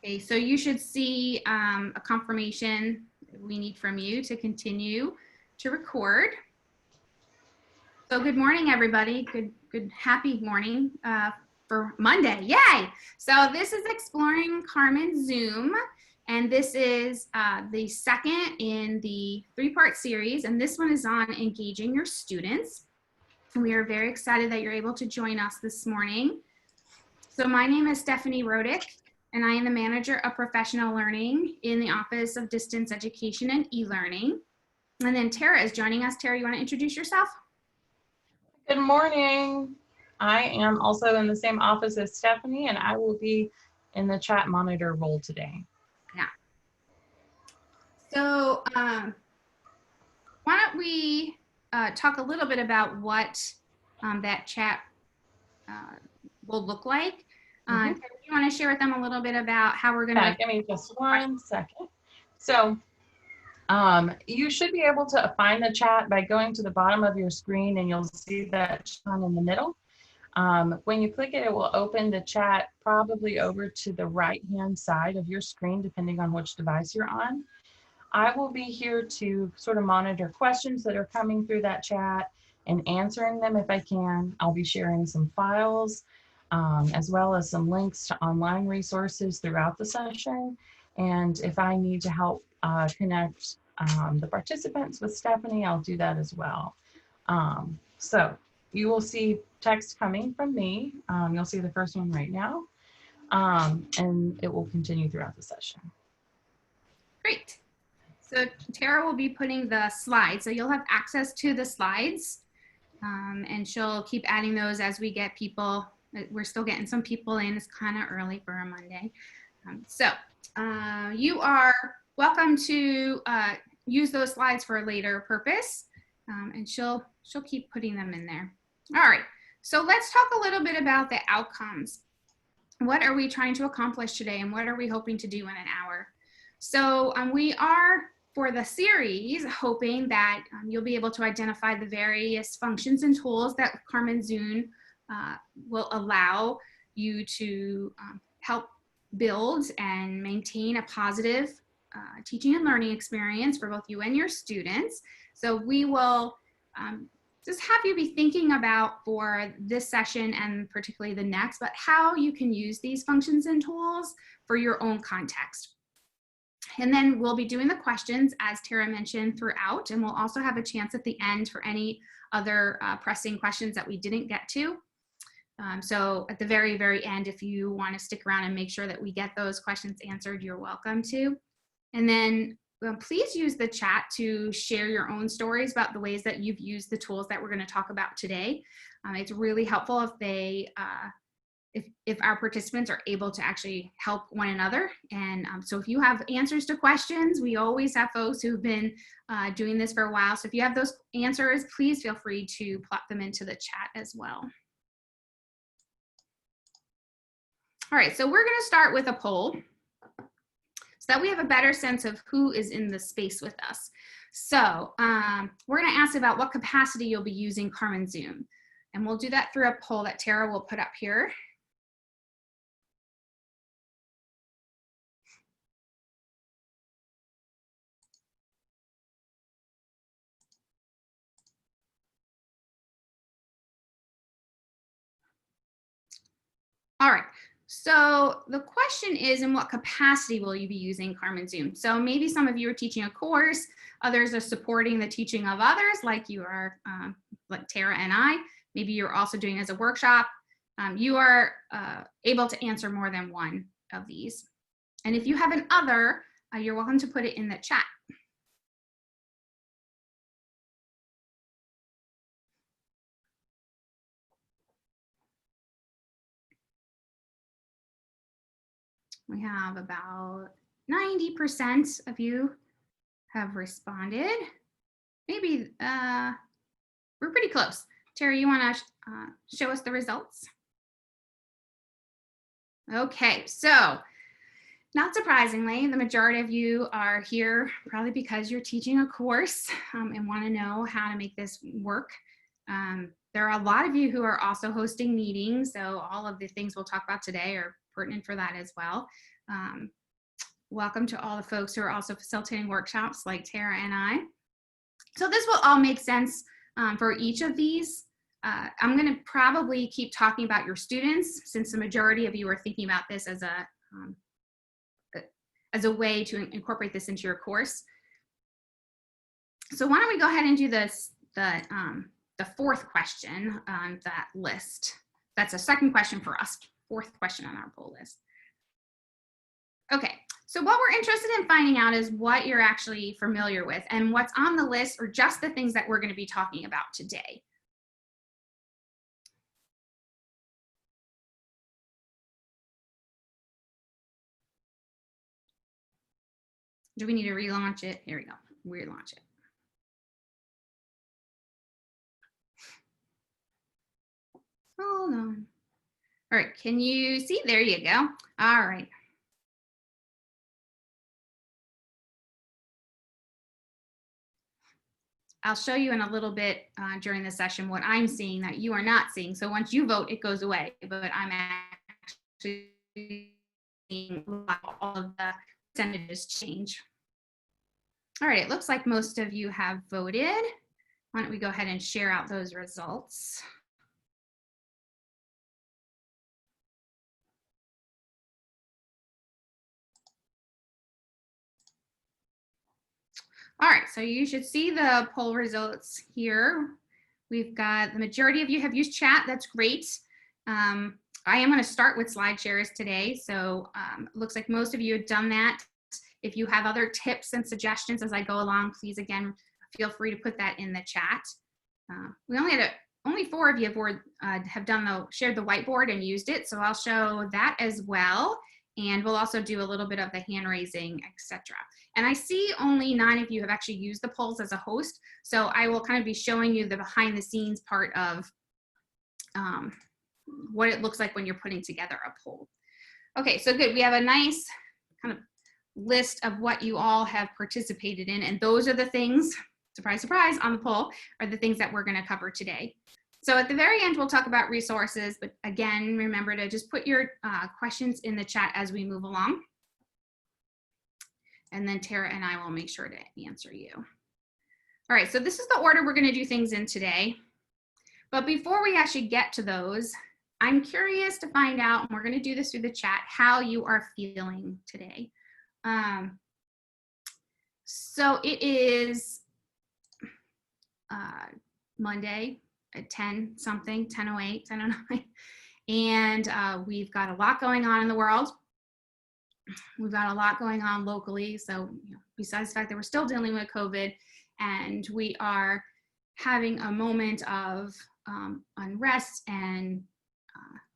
Okay, so you should see a confirmation we need from you to continue to record. So good morning, everybody. Good happy morning for Monday. Yay! So this is Exploring CarmenZoom, and this is the second in the three-part series, and this one is on engaging your students. And we are very excited that you're able to join us this morning. So my name is Stephanie Rodick, and I am the Manager of Professional Learning in the Office of Distance Education and E-Learning. And then Tara is joining us. Tara, you want to introduce yourself? Good morning. I am also in the same office as Stephanie, and I will be in the chat monitor role today. Yeah. So why don't we talk a little bit about what that chat will look like. Tara, you want to share with them a little bit about how we're going to... Yeah, give me just 1 second. So you should be able to find the chat by going to the bottom of your screen, and you'll see that chat in the middle. When you click it, it will open the chat probably over to the right-hand side of your screen, depending on which device you're on. I will be here to sort of monitor questions that are coming through that chat and answering them if I can. I'll be sharing some files as well as some links to online resources throughout the session. And if I need to help connect the participants with Stephanie, I'll do that as well. So you will see text coming from me. You'll see the first one right now, and it will continue throughout the session. Great. So Tara will be putting the slides. So you'll have access to the slides, and she'll keep adding those as we get people. We're still getting some people in. It's kind of early for a Monday. You are welcome to use those slides for a later purpose, and she'll keep putting them in there. All right, so let's talk a little bit about the outcomes. What are we trying to accomplish today, and what are we hoping to do in an hour? So we are, for the series, hoping that you'll be able to identify the various functions and tools that CarmenZoom will allow you to help build and maintain a positive teaching and learning experience for both you and your students. So we will just have you be thinking about, for this session and particularly the next, but how you can use these functions and tools for your own context. And then we'll be doing the questions, as Tara mentioned, throughout, and we'll also have a chance at the end for any other pressing questions that we didn't get to. So at the very, very end, if you want to stick around and make sure that we get those questions answered, you're welcome to. And then please use the chat to share your own stories about the ways that you've used the tools that we're going to talk about today. It's really helpful if they if our participants are able to actually help one another. And so if you have answers to questions, we always have folks who've been doing this for a while. So if you have those answers, please feel free to plop them into the chat as well. All right, so we're going to start with a poll so that we have a better sense of who is in the space with us. So we're going to ask about what capacity you'll be using CarmenZoom. And we'll do that through a poll that Tara will put up here. All right, so the question is, in what capacity will you be using CarmenZoom? So maybe some of you are teaching a course, others are supporting the teaching of others, like you are, like Tara and I. Maybe you're also doing it as a workshop. You are able to answer more than one of these. And if you have an other, you're welcome to put it in the chat. We have about 90% of you have responded. Maybe we're pretty close. Terry, you want to show us the results? Okay, so not surprisingly, the majority of you are here probably because you're teaching a course and want to know how to make this work. There are a lot of you who are also hosting meetings, so all of the things we'll talk about today are pertinent for that as well. Welcome to all the folks who are also facilitating workshops like Tara and I. So this will all make sense for each of these. I'm going to probably keep talking about your students, since the majority of you are thinking about this as a way to incorporate this into your course. So why don't we go ahead and do this, the fourth question on that list. That's a second question for us, fourth question on our poll list. Okay, so what we're interested in finding out is what you're actually familiar with, and what's on the list are just the things that we're going to be talking about today. Do we need to relaunch it? Here we go, relaunch it. Hold on. All right, can you see? There you go. All right. I'll show you in a little bit during the session what I'm seeing that you are not seeing. So once you vote, it goes away, but I'm actually seeing all of the percentages change. All right, it looks like most of you have voted. Why don't we go ahead and share out those results? All right, so you should see the poll results here. We've got the majority of you have used chat. That's great. I am going to start with slide shares today. So it looks like most of you have done that. If you have other tips and suggestions as I go along, please, again, feel free to put that in the chat. We only 4 of you have shared the whiteboard and used it. So I'll show that as well. And we'll also do a little bit of the hand raising, etc. And I see only 9 of you have actually used the polls as a host. So I will kind of be showing you the behind the scenes part of what it looks like when you're putting together a poll. Okay, so good. We have a nice kind of list of what you all have participated in. And those are the things, surprise, surprise, on the poll are the things that we're going to cover today. So at the very end, we'll talk about resources, but again, remember to just put your questions in the chat as we move along. And then Tara and I will make sure to answer you. All right, so this is the order we're going to do things in today. But before we actually get to those, I'm curious to find out, and we're going to do this through the chat, how you are feeling today. So it is Monday at 10-something, 10:08, 10:09, and we've got a lot going on in the world. We've got a lot going on locally. So besides the fact that we're still dealing with COVID, and we are having a moment of unrest and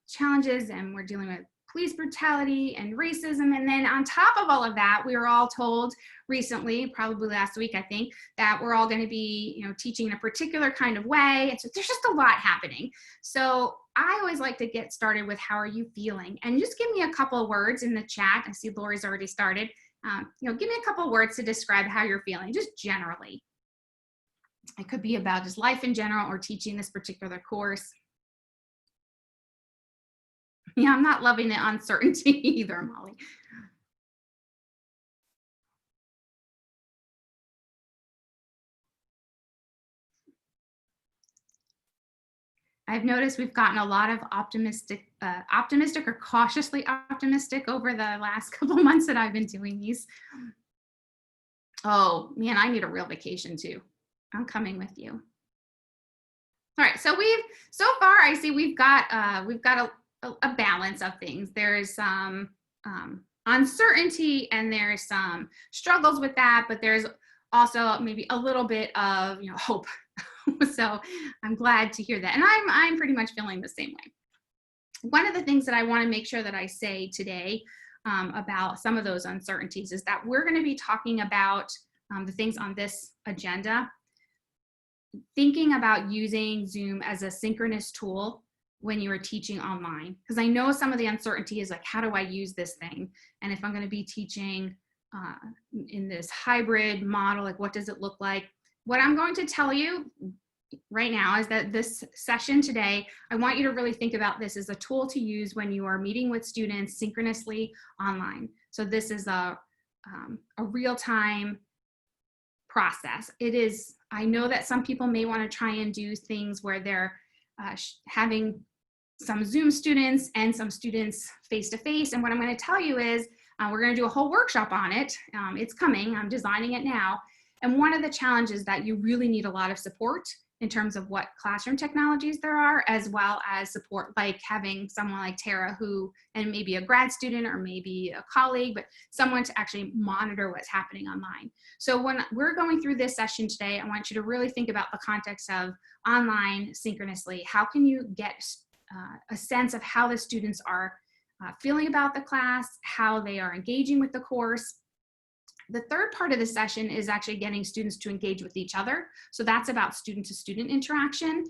challenges, and we're dealing with police brutality and racism. And then on top of all of that, we were all told recently, probably last week, I think, that we're all going to be, teaching in a particular kind of way. And so there's just a lot happening. So I always like to get started with how are you feeling? And just give me a couple of words in the chat. I see Lori's already started. Give me a couple of words to describe how you're feeling, just generally. It could be about just life in general or teaching this particular course. Yeah, I'm not loving the uncertainty either, Molly. I've noticed we've gotten a lot of optimistic or cautiously optimistic over the last couple months that I've been doing these. Oh man, I need a real vacation too. I'm coming with you. All right, so so far I see we've got a balance of things. There's some uncertainty and there's some struggles with that, but there's also maybe a little bit of hope. So I'm glad to hear that, and I'm pretty much feeling the same way. One of the things that I want to make sure that I say today about some of those uncertainties is that we're going to be talking about the things on this agenda, thinking about using Zoom as a synchronous tool when you are teaching online, because I know some of the uncertainty is like, how do I use this thing? And if I'm going to be teaching in this hybrid model, like what does it look like? What I'm going to tell you right now is that this session today, I want you to really think about this as a tool to use when you are meeting with students synchronously online. So this is a real-time process. It is, I know that some people may want to try and do things where they're having some Zoom students and some students face-to-face. And what I'm going to tell you is we're going to do a whole workshop on it. It's coming. I'm designing it now. And one of the challenges that you really need a lot of support in terms of what classroom technologies there are, as well as support like having someone like Tara who, and maybe a grad student or maybe a colleague, but someone to actually monitor what's happening online. So when we're going through this session today, I want you to really think about the context of online synchronously. How can you get a sense of how the students are feeling about the class, how they are engaging with the course. The third part of the session is actually getting students to engage with each other. So that's about student-to-student interaction.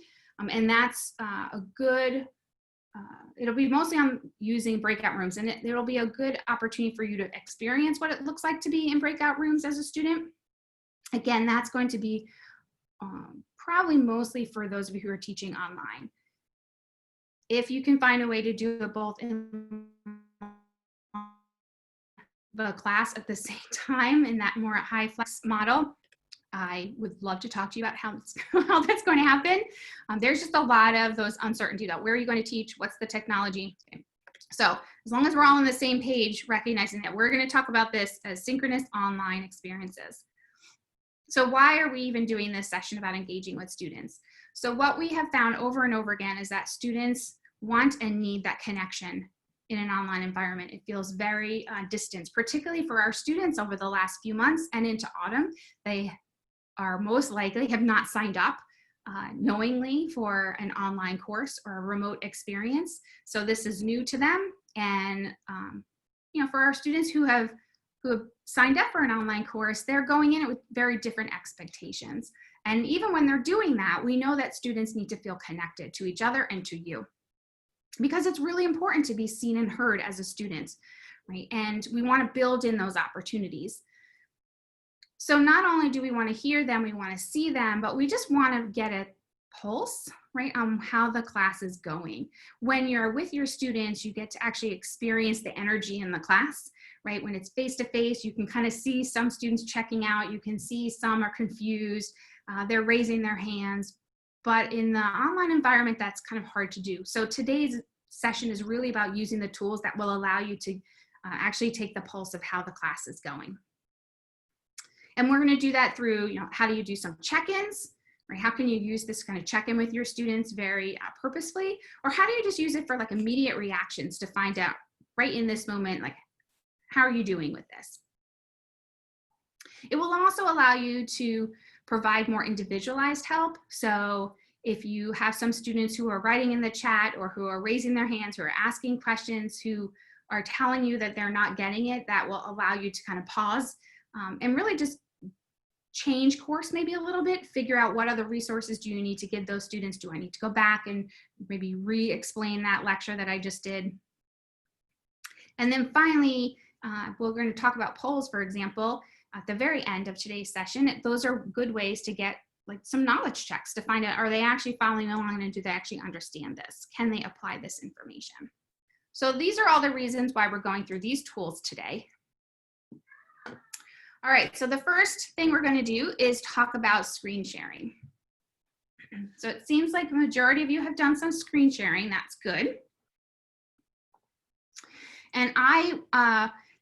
And that's a good, it'll be mostly on using breakout rooms, and it'll be a good opportunity for you to experience what it looks like to be in breakout rooms as a student. Again, that's going to be probably mostly for those of you who are teaching online. If you can find a way to do it both in the class at the same time in that more high flex model, I would love to talk to you about how that's going to happen. There's just a lot of those uncertainty about where are you going to teach, what's the technology. Okay. So as long as we're all on the same page, recognizing that we're going to talk about this as synchronous online experiences. So why are we even doing this session about engaging with students? So what we have found over and over again is that students want and need that connection in an online environment. It feels very distant, particularly for our students over the last few months and into autumn. They are most likely have not signed up knowingly for an online course or a remote experience. So this is new to them. And you know, for our students who have signed up for an online course, they're going in it with very different expectations. And even when they're doing that, we know that students need to feel connected to each other and to you, because it's really important to be seen and heard as a student, right? And we want to build in those opportunities. So not only do we want to hear them, we want to see them, but we just want to get a pulse, right, on how the class is going. When you're with your students, you get to actually experience the energy in the class, right? When it's face-to-face, you can kind of see some students checking out. You can see some are confused. They're raising their hands. But in the online environment, that's kind of hard to do. So today's session is really about using the tools that will allow you to actually take the pulse of how the class is going. And we're going to do that through, you know, how do you do some check-ins, right? How can you use this kind of check-in with your students very purposefully? Or how do you just use it for like immediate reactions to find out right in this moment, like, how are you doing with this? It will also allow you to provide more individualized help. So if you have some students who are writing in the chat or who are raising their hands, who are asking questions, who are telling you that they're not getting it, that will allow you to kind of pause and really just change course maybe a little bit, figure out what other resources do you need to give those students. Do I need to go back and maybe re-explain that lecture that I just did? And then finally, we're going to talk about polls, for example, at the very end of today's session. Those are good ways to get like some knowledge checks to find out, are they actually following along and do they actually understand this? Can they apply this information? So these are all the reasons why we're going through these tools today. All right, so the first thing we're going to do is talk about screen sharing. So it seems like the majority of you have done some screen sharing. That's good. And I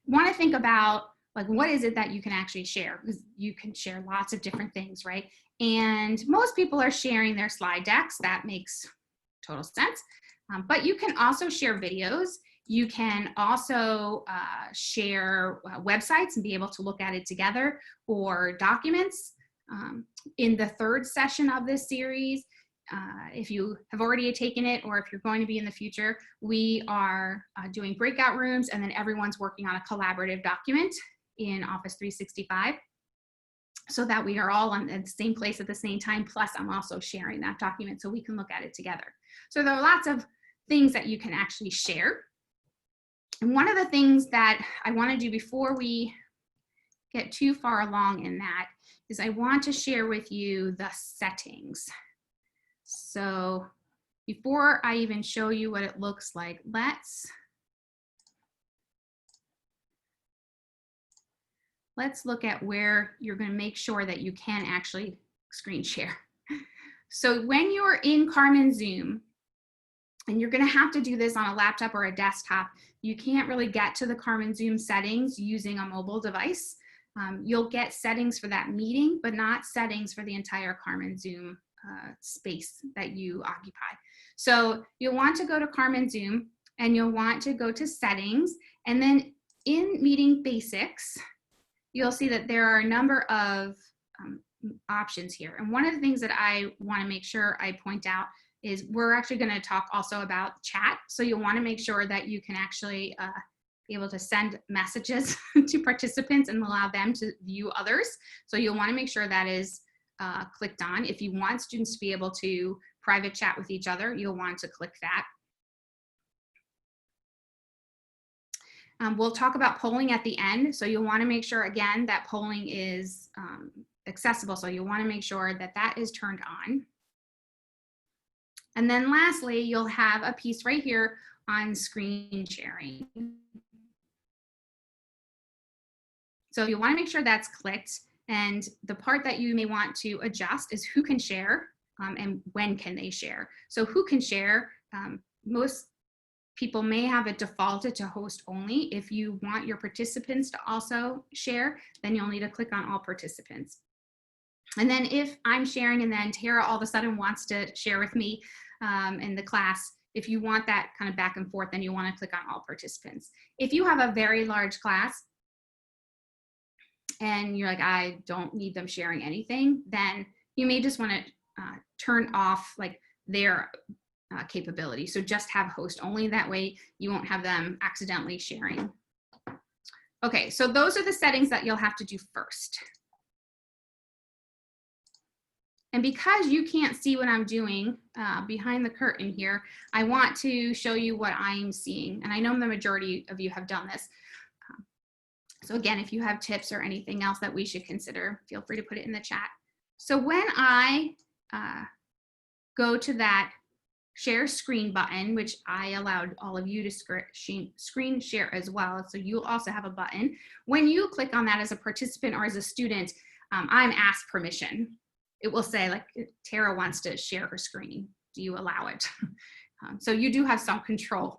want to think about like, what is it that you can actually share? Because you can share lots of different things, right? And most people are sharing their slide decks. That makes total sense. But you can also share videos. You can also share websites and be able to look at it together, or documents. In the third session of this series, if you have already taken it or if you're going to be in the future, we are doing breakout rooms, and then everyone's working on a collaborative document in Office 365 so that we are all in the same place at the same time. Plus, I'm also sharing that document so we can look at it together. So there are lots of things that you can actually share. And one of the things that I want to do before we get too far along in that is I want to share with you the settings. So before I even show you what it looks like, let's look at where you're going to make sure that you can actually screen share. So when you're in CarmenZoom, and you're going to have to do this on a laptop or a desktop, you can't really get to the CarmenZoom settings using a mobile device. You'll get settings for that meeting, but not settings for the entire CarmenZoom space that you occupy. So you'll want to go to CarmenZoom and you'll want to go to settings, and then in meeting basics, you'll see that there are a number of options here. And one of the things that I want to make sure I point out is we're actually going to talk also about chat. So you'll want to make sure that you can actually be able to send messages to participants and allow them to view others. So you'll want to make sure that is clicked on. If you want students to be able to private chat with each other, you'll want to click that. We'll talk about polling at the end. So you'll want to make sure, again, that polling is accessible. So you'll want to make sure that that is turned on. And then lastly, you'll have a piece right here on screen sharing. So you want to make sure that's clicked. And the part that you may want to adjust is who can share and when can they share. So who can share, most people may have it defaulted to host only. If you want your participants to also share, then you'll need to click on all participants. And then if I'm sharing and then Tara all of a sudden wants to share with me in the class, if you want that kind of back and forth, then you want to click on all participants. If you have a very large class and you're like, I don't need them sharing anything, then you may just want to turn off like their capability. So just have host only. That way you won't have them accidentally sharing. Okay, so those are the settings that you'll have to do first. And because you can't see what I'm doing behind the curtain here, I want to show you what I'm seeing. And I know the majority of you have done this. So again, if you have tips or anything else that we should consider, feel free to put it in the chat. So when I go to that share screen button, which I allowed all of you to screen share as well, so you'll also have a button. When you click on that as a participant or as a student, I'm asked permission. It will say like, Tara wants to share her screen. Do you allow it? So you do have some control.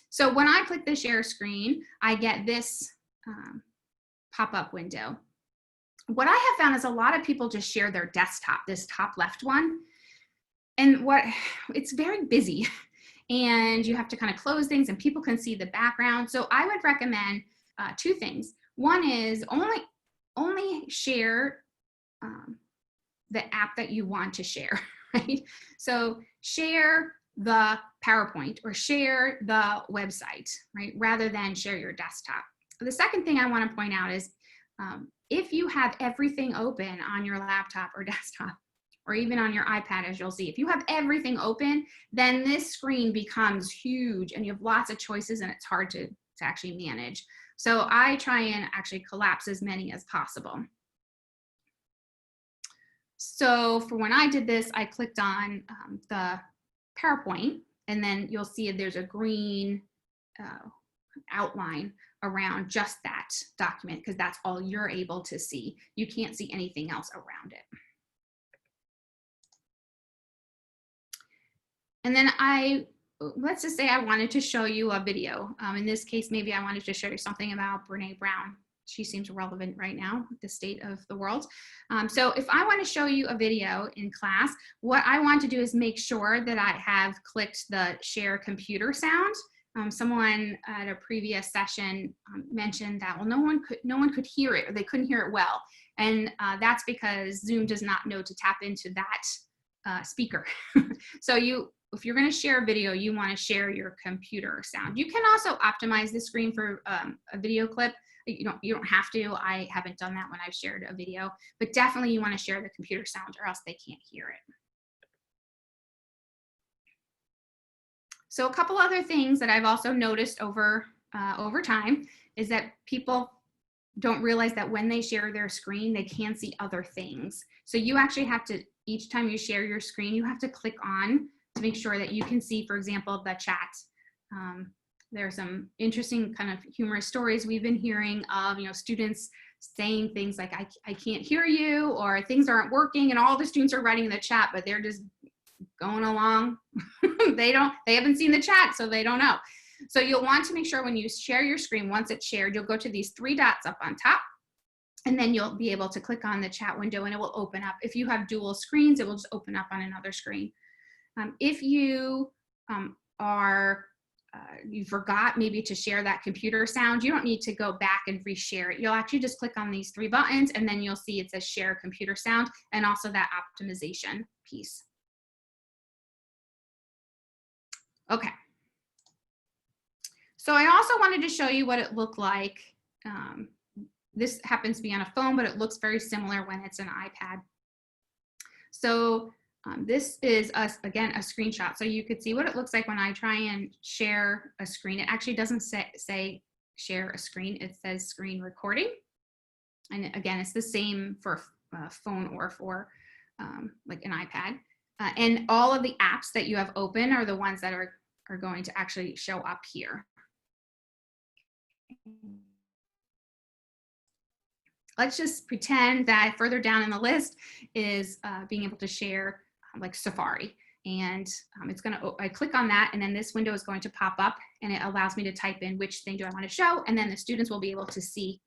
So when I click the share screen, I get this pop-up window. What I have found is a lot of people just share their desktop, this top left one. And it's very busy and you have to kind of close things and people can see the background. So I would recommend two things. One is only share the app that you want to share, right? So share the PowerPoint or share the website, right? Rather than share your desktop. The second thing I want to point out is if you have everything open on your laptop or desktop, or even on your iPad, as you'll see, if you have everything open, then this screen becomes huge and you have lots of choices and it's hard to actually manage. So I try and actually collapse as many as possible. So for when I did this, I clicked on the PowerPoint, and then you'll see there's a green outline around just that document because that's all you're able to see. You can't see anything else around it. And then let's just say I wanted to show you a video. In this case, maybe I wanted to show you something about Brene Brown. She seems relevant right now, the state of the world. So if I want to show you a video in class, what I want to do is make sure that I have clicked the share computer sound. Someone at a previous session mentioned that, well, no one could hear it, or they couldn't hear it well. And that's because Zoom does not know to tap into that speaker. So if you're going to share a video, you want to share your computer sound. You can also optimize the screen for a video clip. You don't have to. I haven't done that when I've shared a video, but definitely you want to share the computer sound or else they can't hear it. So a couple other things that I've also noticed over time is that people don't realize that when they share their screen, they can see other things. So you actually have to, each time you share your screen, you have to click on to make sure that you can see, for example, the chat. There are some interesting kind of humorous stories we've been hearing of, students saying things like, I can't hear you, or things aren't working, and all the students are writing in the chat, but they're just going along. They haven't seen the chat, so they don't know. So you'll want to make sure when you share your screen, once it's shared, you'll go to these 3 dots up on top, and then you'll be able to click on the chat window and it will open up. If you have dual screens, it will just open up on another screen. If you you forgot maybe to share that computer sound, you don't need to go back and reshare it. You'll actually just click on these 3 buttons, and then you'll see it says share computer sound and also that optimization piece. Okay. So I also wanted to show you what it looked like. This happens to be on a phone, but it looks very similar when it's an iPad. So this is, again, a screenshot. So you could see what it looks like when I try and share a screen. It actually doesn't say share a screen. It says screen recording. And again, it's the same for phone or for like an iPad. And all of the apps that you have open are the ones that are going to actually show up here. Let's just pretend that further down in the list is being able to share like Safari. And I click on that, and then this window is going to pop up, and it allows me to type in which thing do I want to show, and then the students will be able to see.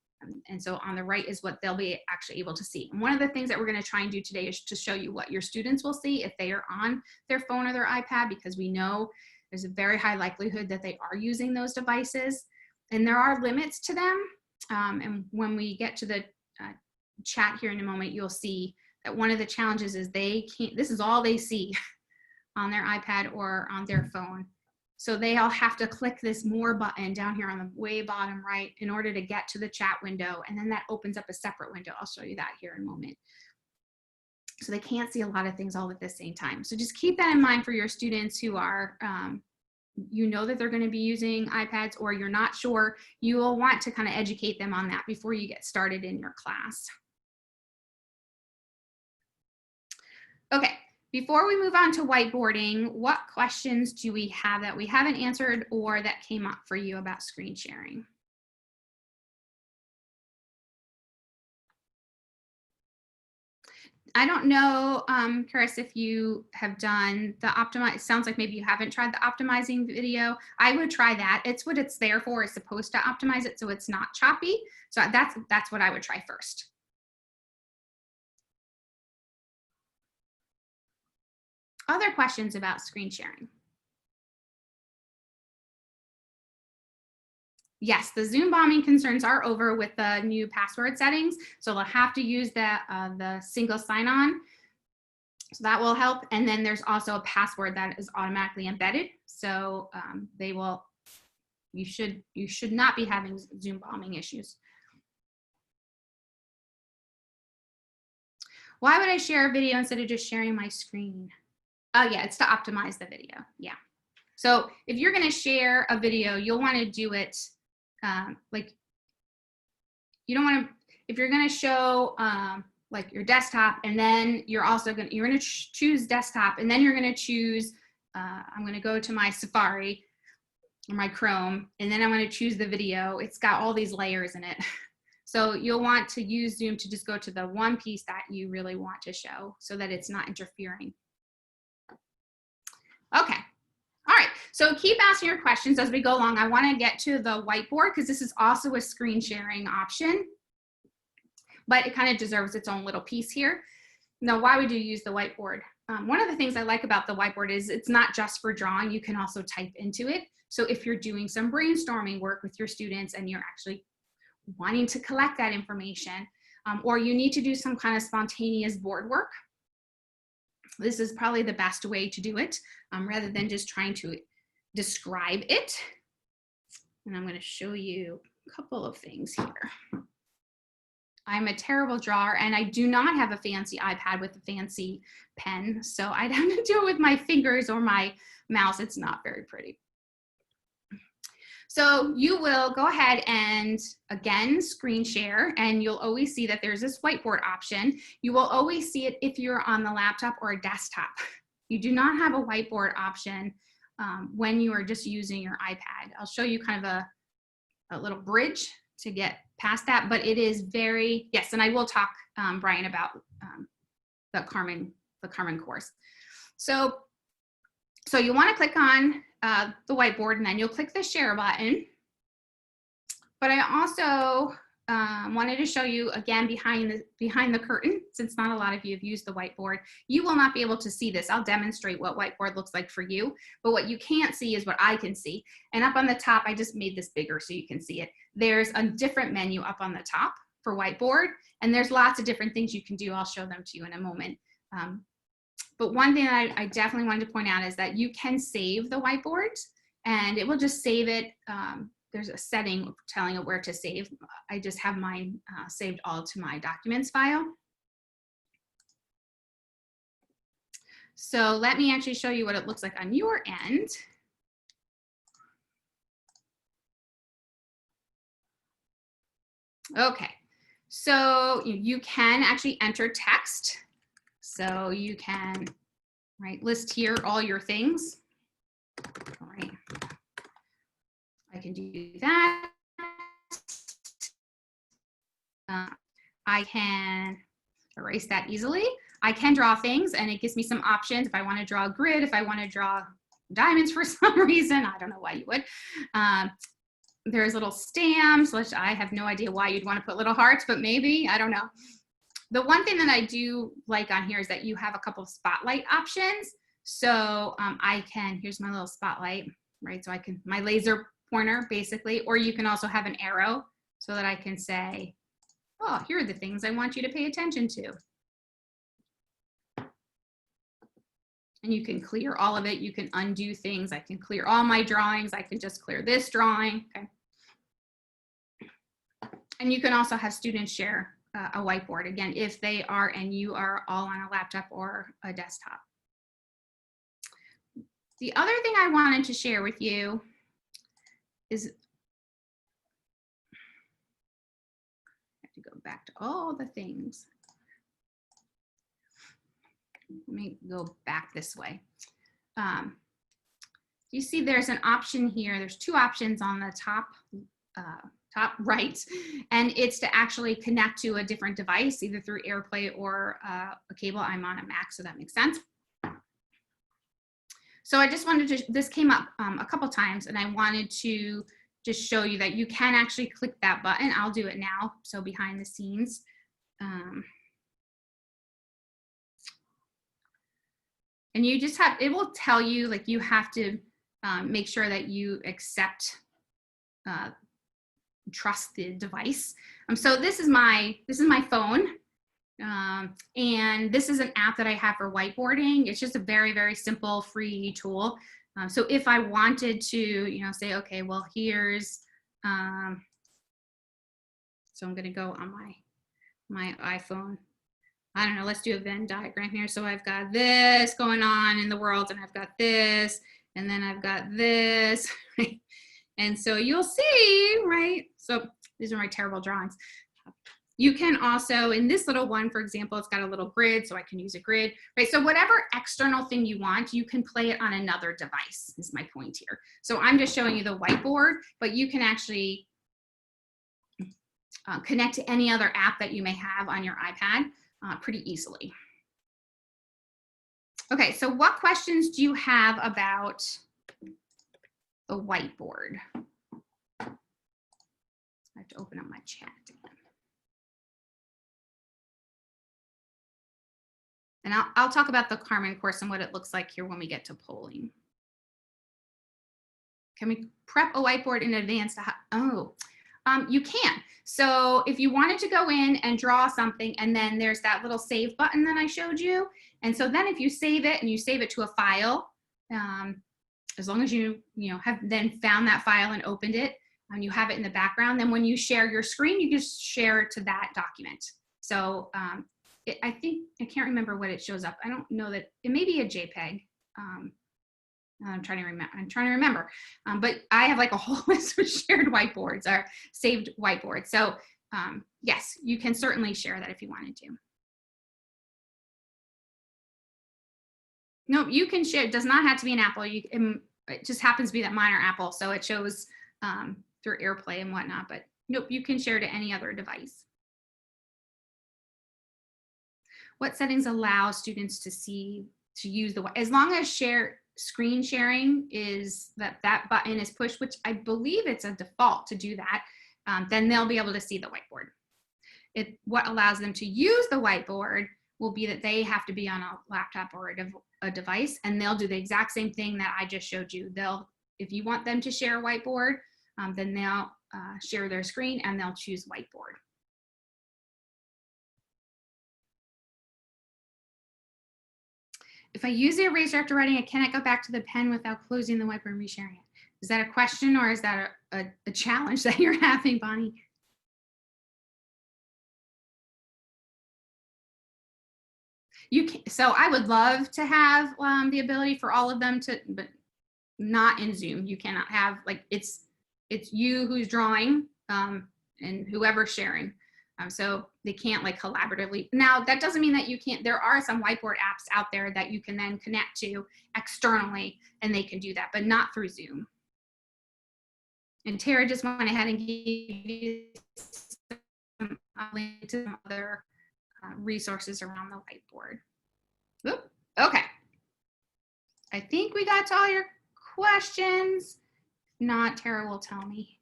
And so on the right is what they'll be actually able to see. And one of the things that we're going to try and do today is to show you what your students will see if they are on their phone or their iPad, because we know there's a very high likelihood that they are using those devices. And there are limits to them. And when we get to the chat here in a moment, you'll see that one of the challenges is this is all they see on their iPad or on their phone. So they all have to click this more button down here on the way bottom right in order to get to the chat window. And then that opens up a separate window. I'll show you that here in a moment. So they can't see a lot of things all at the same time. So just keep that in mind for your students who are, that they're going to be using iPads, or you're not sure. You will want to kind of educate them on that before you get started in your class. Okay, before we move on to whiteboarding, what questions do we have that we haven't answered or that came up for you about screen sharing? I don't know, Chris, if you have done the optimize. It sounds like maybe you haven't tried the optimizing video. I would try that. It's what it's there for. It's supposed to optimize it so it's not choppy. So that's what I would try first. Other questions about screen sharing? Yes, the Zoom bombing concerns are over with the new password settings. So they'll have to use the single sign-on. So that will help. And then there's also a password that is automatically embedded. So you should not be having Zoom bombing issues. Why would I share a video instead of just sharing my screen? Oh yeah, it's to optimize the video. Yeah. So if you're going to share a video, you'll want to do it you don't want to, if you're going to show like your desktop, and then you're going to choose desktop, and then you're going to choose, I'm going to go to my Safari or my Chrome, and then I'm going to choose the video. It's got all these layers in it. So you'll want to use Zoom to just go to the one piece that you really want to show so that it's not interfering. Okay. All right, so keep asking your questions as we go along. I want to get to the whiteboard because this is also a screen sharing option, but it kind of deserves its own little piece here. Now, why would you use the whiteboard? One of the things I like about the whiteboard is it's not just for drawing. You can also type into it. So if you're doing some brainstorming work with your students and you're actually wanting to collect that information, or you need to do some kind of spontaneous board work, this is probably the best way to do it, rather than just trying to describe it. And I'm going to show you a couple of things here. I'm a terrible drawer, and I do not have a fancy iPad with a fancy pen, so I'd have to do it with my fingers or my mouse. It's not very pretty. So you will go ahead and again, screen share, and you'll always see that there's this whiteboard option. You will always see it if you're on the laptop or a desktop. You do not have a whiteboard option when you are just using your iPad. I'll show you kind of a little bridge to get past that, but it is very, yes, and I will talk, Brian, about the Carmen course. So you want to click on the whiteboard, and then you'll click the share button. But I also wanted to show you again behind the curtain, since not a lot of you have used the whiteboard. You will not be able to see this. I'll demonstrate what whiteboard looks like for you, but what you can't see is what I can see. And up on the top, I just made this bigger so you can see it. There's a different menu up on the top for whiteboard, and there's lots of different things you can do. I'll show them to you in a moment. But one thing that I definitely wanted to point out is that you can save the whiteboard, and it will just save it. There's a setting telling it where to save. I just have mine saved all to my documents file. So let me actually show you what it looks like on your end. Okay, so you can actually enter text. So you can, right, list here all your things. All right. I can do that. I can erase that easily. I can draw things, and it gives me some options. If I want to draw a grid, if I want to draw diamonds for some reason, I don't know why you would. There's little stamps, which I have no idea why you'd want to put little hearts, but maybe, I don't know. The one thing that I do like on here is that you have a couple of spotlight options. So I can, here's my little spotlight, right? So I can, my laser pointer basically, or you can also have an arrow so that I can say, oh, here are the things I want you to pay attention to. And you can clear all of it. You can undo things. I can clear all my drawings. I can just clear this drawing. Okay. And you can also have students share a whiteboard, again, if they are and you are all on a laptop or a desktop. The other thing I wanted to share with you is, I have to go back to all the things. Let me go back this way. You see there's an option here. There's two options on the top right, and it's to actually connect to a different device, either through AirPlay or a cable. I'm on a Mac, so that makes sense. So I just wanted to, this came up a couple times, and I wanted to just show you that you can actually click that button. I'll do it now, so behind the scenes. And you just have, it will tell you, like, you have to make sure that you accept, trust the device. So this is my phone. And this is an app that I have for whiteboarding. It's just a very, very simple free tool. So if I wanted to, you know, say, okay, well, here's, so I'm going to go on my iPhone. I don't know, let's do a Venn diagram here. So I've got this going on in the world, and I've got this, and then I've got this, right? And so you'll see, right? So these are my terrible drawings. You can also, in this little one, for example, it's got a little grid, so I can use a grid, right? So whatever external thing you want, you can play it on another device, is my point here. So I'm just showing you the whiteboard, but you can actually connect to any other app that you may have on your iPad pretty easily. Okay, so what questions do you have about the whiteboard? I have to open up my chat again. And I'll talk about the Carmen course and what it looks like here when we get to polling. Can we prep a whiteboard in advance? You can. So if you wanted to go in and draw something, and then there's that little save button that I showed you. And so then if you save it and you save it to a file, as long as you have then found that file and opened it, and you have it in the background, then when you share your screen, you just share it to that document. So I think, I can't remember what it shows up. I don't know that, it may be a JPEG. I'm trying to remember. But I have like a whole list of shared whiteboards or saved whiteboards. So yes, you can certainly share that if you wanted to. No, you can share. It does not have to be an Apple. It just happens to be that mine are Apple, so it shows through AirPlay and whatnot. But nope, you can share to any other device. What settings allow students to use as long as screen sharing is that button is pushed, which I believe it's a default to do that, then they'll be able to see the whiteboard. What allows them to use the whiteboard will be that they have to be on a laptop or a device, and they'll do the exact same thing that I just showed you. If you want them to share a whiteboard, then they'll share their screen and they'll choose whiteboard. If I use the eraser after writing, can I go back to the pen without closing the whiteboard and resharing it? Is that a question, or is that a challenge that you're having, Bonnie? So I would love to have the ability for all of them to, but not in Zoom. You cannot have, like, it's you who's drawing and whoever's sharing. So they can't like collaboratively. Now that doesn't mean that you can't, there are some whiteboard apps out there that you can then connect to externally and they can do that, but not through Zoom. And Tara just went ahead and gave you some link to some other resources around the whiteboard. Oop, okay. I think we got to all your questions. If not, Tara will tell me.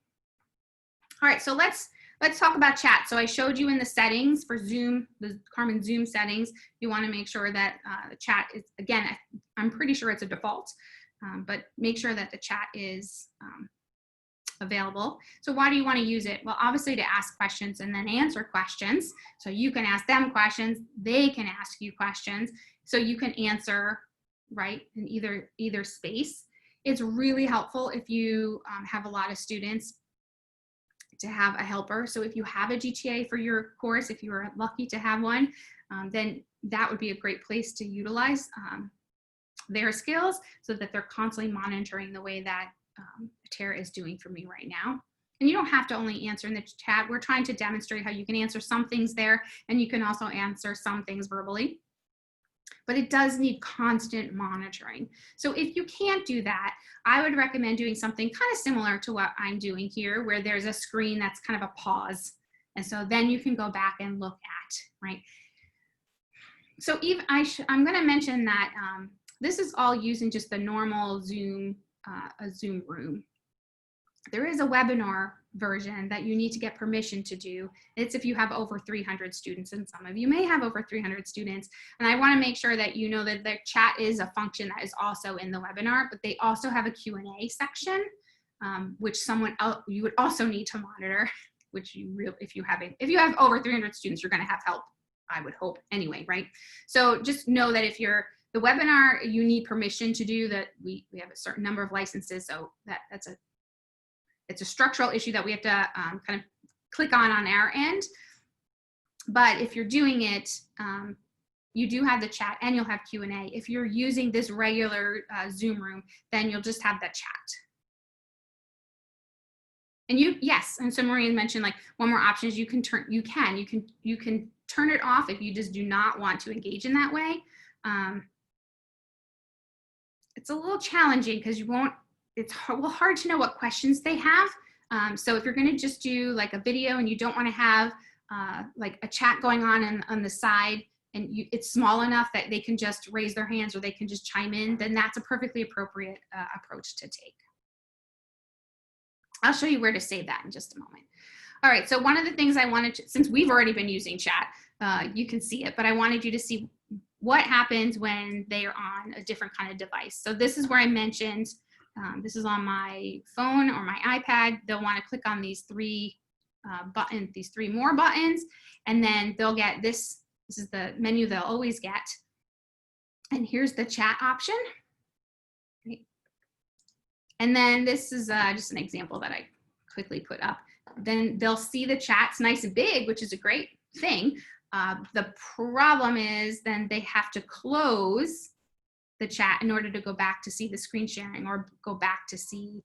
All right, so let's talk about chat. So I showed you in the settings for Zoom, the CarmenZoom settings, you want to make sure that the chat is, again, I'm pretty sure it's a default, but make sure that the chat is available. So why do you want to use it? Well, obviously to ask questions and then answer questions. So you can ask them questions, they can ask you questions, so you can answer, right, in either space. It's really helpful if you have a lot of students to have a helper. So if you have a GTA for your course, if you are lucky to have one, then that would be a great place to utilize their skills so that they're constantly monitoring the way that Tara is doing for me right now. And you don't have to only answer in the chat. We're trying to demonstrate how you can answer some things there, and you can also answer some things verbally. But it does need constant monitoring. So if you can't do that, I would recommend doing something kind of similar to what I'm doing here, where there's a screen that's kind of a pause. And so then you can go back and look at, right? So even I'm going to mention that this is all using just the normal Zoom, a Zoom room. There is a webinar version that you need to get permission to do. It's if you have over 300 students, and some of you may have over 300 students. And I want to make sure that you know that the chat is a function that is also in the webinar, but they also have a Q&A section, which you would also need to monitor, which if you have over 300 students, you're going to have help, I would hope anyway, right? So just know that if you're the webinar, you need permission to do that. We have a certain number of licenses, so it's a structural issue that we have to kind of click on our end. But if you're doing it, you do have the chat and you'll have Q&A. If you're using this regular Zoom room, then you'll just have the chat. And yes, and so Maria mentioned like one more option is you can turn it off if you just do not want to engage in that way. It's a little challenging because it's hard to know what questions they have. So if you're going to just do like a video and you don't want to have like a chat going on the side, and it's small enough that they can just raise their hands or they can just chime in, then that's a perfectly appropriate approach to take. I'll show you where to save that in just a moment. All right, so one of the things I wanted to, since we've already been using chat, you can see it, but I wanted you to see what happens when they are on a different kind of device. So this is where I mentioned, this is on my phone or my iPad. They'll want to click on these three buttons, these three more buttons, and then they'll get this. This is the menu they'll always get. And here's the chat option. Right. And then this is just an example that I quickly put up. Then they'll see the chat's nice and big, which is a great thing. The problem is then they have to close the chat in order to go back to see the screen sharing or go back to see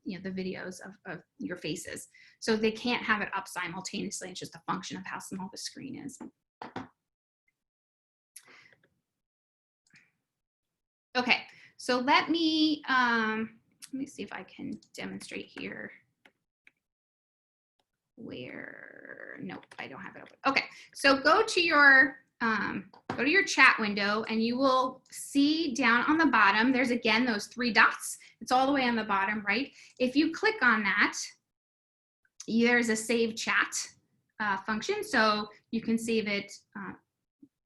you know, the videos of your faces. So they can't have it up simultaneously. It's just a function of how small the screen is. Okay, so let me see if I can demonstrate here. Where, nope, I don't have it open. Okay, so go to your chat window and you will see down on the bottom, there's again those 3 dots. It's all the way on the bottom, right? If you click on that, there's a save chat function. So you can save it.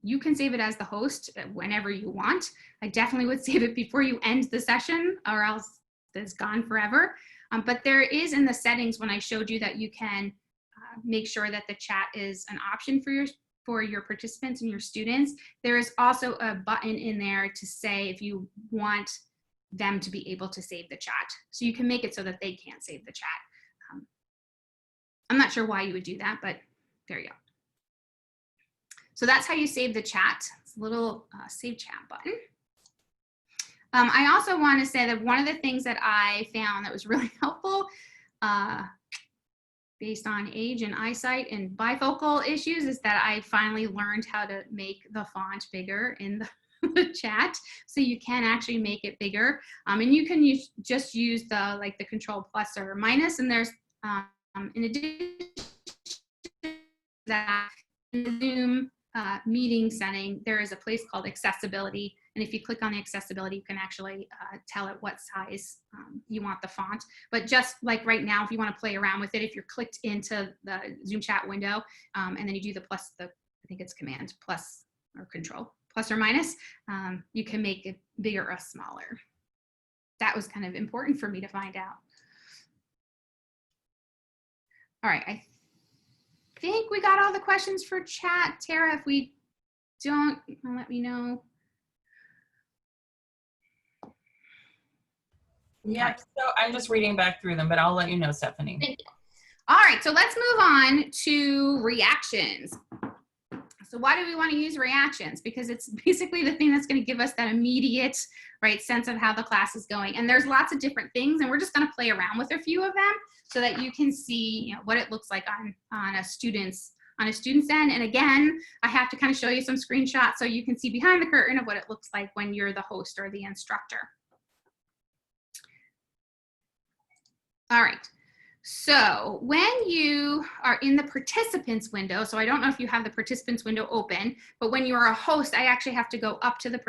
You can save it as the host whenever you want. I definitely would save it before you end the session, or else it's gone forever. But there is in the settings when I showed you that you can make sure that the chat is an option for your participants and your students. There is also a button in there to say if you want them to be able to save the chat. So you can make it so that they can't save the chat. I'm not sure why you would do that, but there you go. So that's how you save the chat. It's a little save chat button. I also want to say that one of the things that I found that was really helpful based on age and eyesight and bifocal issues is that I finally learned how to make the font bigger in the chat. So you can actually make it bigger. And you can just use the control plus or minus. And there's, in addition to that, in the Zoom meeting setting, there is a place called accessibility. And if you click on the accessibility, you can actually tell it what size you want the font. But just like right now, if you want to play around with it, if you're clicked into the Zoom chat window and then you do the plus, I think it's command plus or control, plus or minus, you can make it bigger or smaller. That was kind of important for me to find out. All right, I think we got all the questions for chat. Tara, if we don't, let me know. Yeah, so I'm just reading back through them, but I'll let you know, Stephanie. Thank you. All right, so let's move on to reactions. So why do we want to use reactions? Because it's basically the thing that's going to give us that immediate, right, sense of how the class is going. And there's lots of different things, and we're just going to play around with a few of them so that you can see, you know, what it looks like on a student's end. And again, I have to kind of show you some screenshots so you can see behind the curtain of what it looks like when you're the host or the instructor. All right, so when you are in the participants window, so I don't know if you have the participants window open, but when you are a host, I actually have to go up to the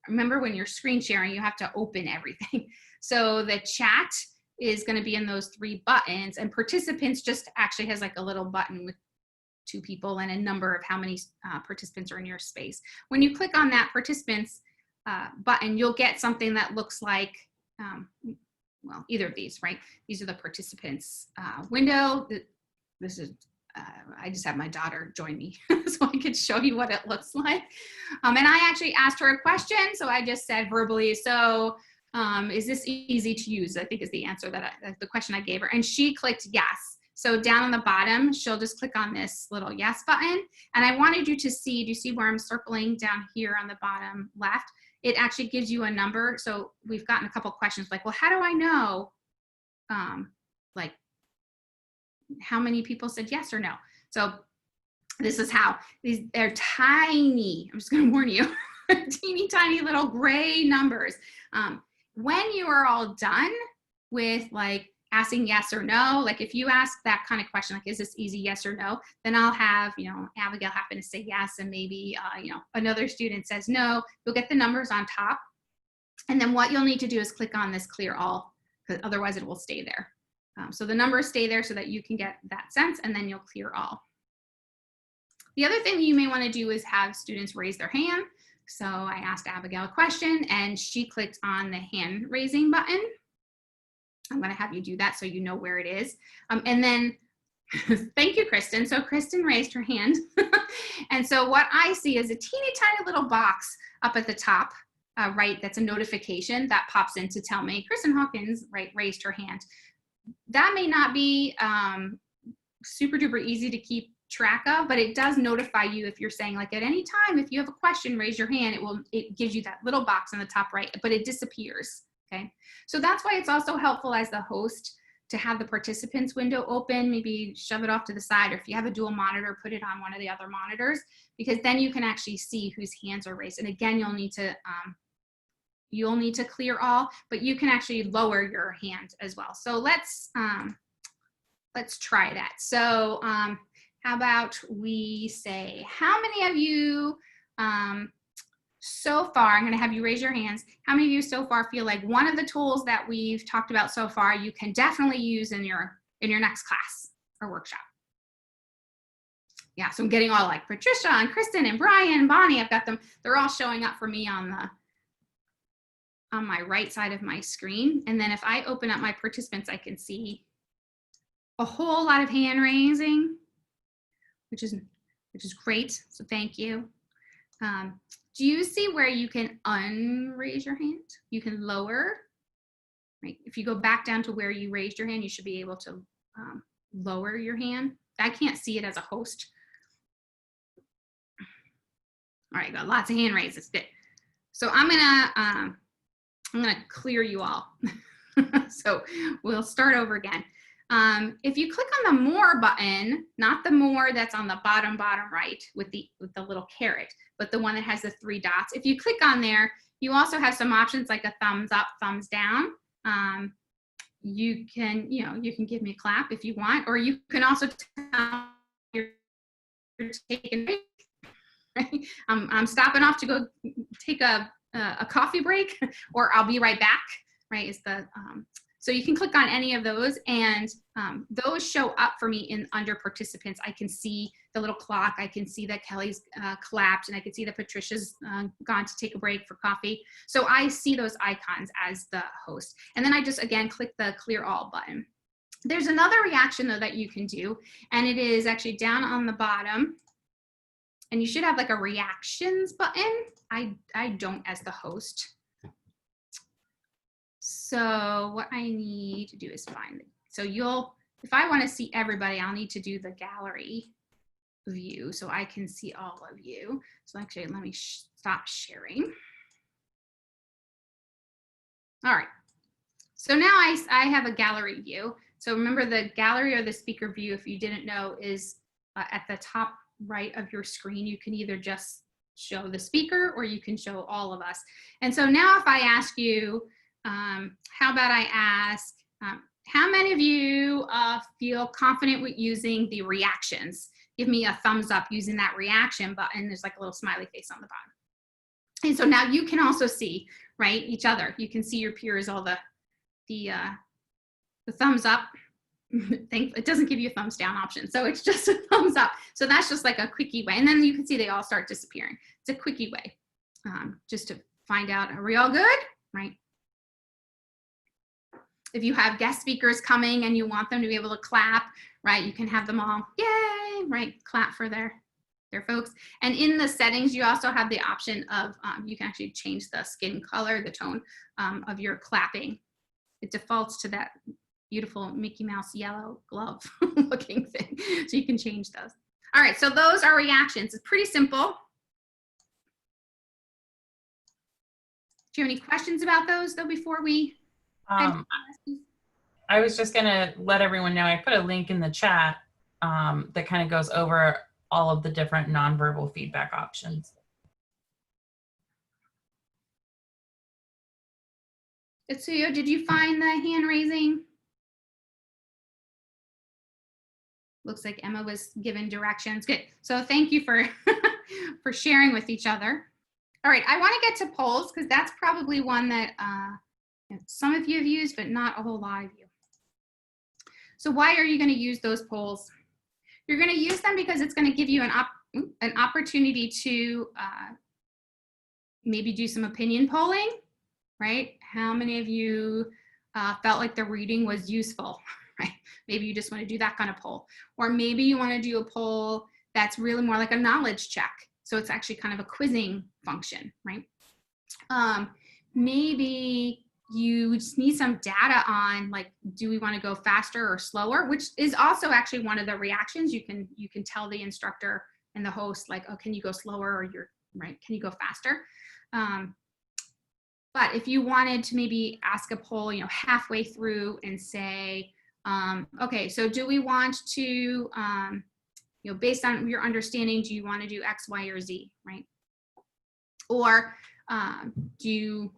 remember when you're screen sharing, you have to open everything. So the chat is going to be in those 3 buttons, and participants just actually has like a little button with 2 people and a number of how many participants are in your space. When you click on that participants button, you'll get something that looks like, well, either of these, right? These are the participants window. This is, I just have my daughter join me so I could show you what it looks like. And I actually asked her a question. So I just said verbally, so is this easy to use? I think is the answer that the question I gave her. And she clicked yes. So down on the bottom, she'll just click on this little yes button. And I wanted you to see, do you see where I'm circling down here on the bottom left? It actually gives you a number. So we've gotten a couple questions like, well, how do I know, like, how many people said yes or no? So this is how, they're tiny, I'm just gonna warn you, teeny tiny little gray numbers. When you are all done with like asking yes or no, like if you ask that kind of question, like, is this easy, yes or no, then I'll have, you know, Abigail happen to say yes, and maybe, you know, another student says no. You'll get the numbers on top. And then what you'll need to do is click on this clear all, because otherwise it will stay there. So the numbers stay there so that you can get that sense, and then you'll clear all. The other thing you may want to do is have students raise their hand. So I asked Abigail a question and she clicked on the hand raising button. I'm going to have you do that so you know where it is. And then, thank you, Kristen. So Kristen raised her hand. And so what I see is a teeny tiny little box up at the top, right, that's a notification that pops in to tell me Kristen Hawkins, right, raised her hand. That may not be super duper easy to keep track of, but it does notify you if you're saying like at any time, if you have a question, raise your hand. It gives you that little box on the top right, but it disappears. Okay. So that's why it's also helpful as the host to have the participants window open, maybe shove it off to the side, or if you have a dual monitor, put it on one of the other monitors, because then you can actually see whose hands are raised. And again, you'll need to clear all, but you can actually lower your hand as well. So let's try that. So how about we say, how many of you so far, I'm going to have you raise your hands. How many of you so far feel like one of the tools that we've talked about so far you can definitely use in your next class or workshop? Yeah, so I'm getting all like Patricia and Kristen and Brian and Bonnie. I've got them. They're all showing up for me on my right side of my screen. And then if I open up my participants, I can see a whole lot of hand raising, which is great. So thank you. Do you see where you can unraise your hand? You can lower, right? If you go back down to where you raised your hand, you should be able to lower your hand. I can't see it as a host. All right, got lots of hand raises. Good. So I'm gonna clear you all. So we'll start over again. If you click on the more button, not the more that's on the bottom right with the little carrot, but the one that has the 3 dots. If you click on there, you also have some options like a thumbs up, thumbs down. You can give me a clap if you want, or you can also tell you're taking a break. Right? I'm stopping off to go take a coffee break, or I'll be right back. Right? So you can click on any of those, and those show up for me under participants. I can see the little clock. I can see that Kelly's clapped, and I can see that Patricia's gone to take a break for coffee. So I see those icons as the host. And then I just, again, click the clear all button. There's another reaction, though, that you can do, and it is actually down on the bottom. And you should have like a reactions button. I don't as the host. So what I need to do is find it. So if I want to see everybody, I'll need to do the gallery view so I can see all of you. So actually, let me stop sharing. All right. So now I have a gallery view. So remember, the gallery or the speaker view, if you didn't know, is at the top right of your screen. You can either just show the speaker or you can show all of us. And so now if I ask you, how about I ask, how many of you feel confident with using the reactions? Give me a thumbs up using that reaction button. There's like a little smiley face on the bottom. And so now you can also see, right, each other. You can see your peers, all the thumbs up. It doesn't give you a thumbs down option, so it's just a thumbs up. So that's just like a quickie way. And then you can see they all start disappearing. It's a quickie way just to find out, are we all good, right? If you have guest speakers coming and you want them to be able to clap, right, you can have them all, yay, right, clap for their folks. And in the settings, you also have the option of, you can actually change the skin color, the tone of your clapping. It defaults to that beautiful Mickey Mouse yellow glove looking thing. So you can change those. All right, so those are reactions. It's pretty simple. Do you have any questions about those though before we? I was just gonna let everyone know, I put a link in the chat that kind of goes over all of the different nonverbal feedback options. Itsuyo, did you find the hand raising? Looks like Emma was given directions. Good. So thank you for for sharing with each other. All right, I want to get to polls because that's probably one that some of you have used, but not a whole lot of you. So why are you going to use those polls? You're going to use them because it's going to give you an opportunity to maybe do some opinion polling, right? How many of you felt like the reading was useful? Right? Maybe you just want to do that kind of poll. Or maybe you want to do a poll that's really more like a knowledge check. So it's actually kind of a quizzing function, right? Maybe you just need some data on, like, do we want to go faster or slower, which is also actually one of the reactions. You can tell the instructor and the host, like, oh, can you go slower, or can you go faster? But if you wanted to maybe ask a poll, halfway through and say, okay, so do we want to, based on your understanding, do you want to do X, Y, or Z, right? Or do you,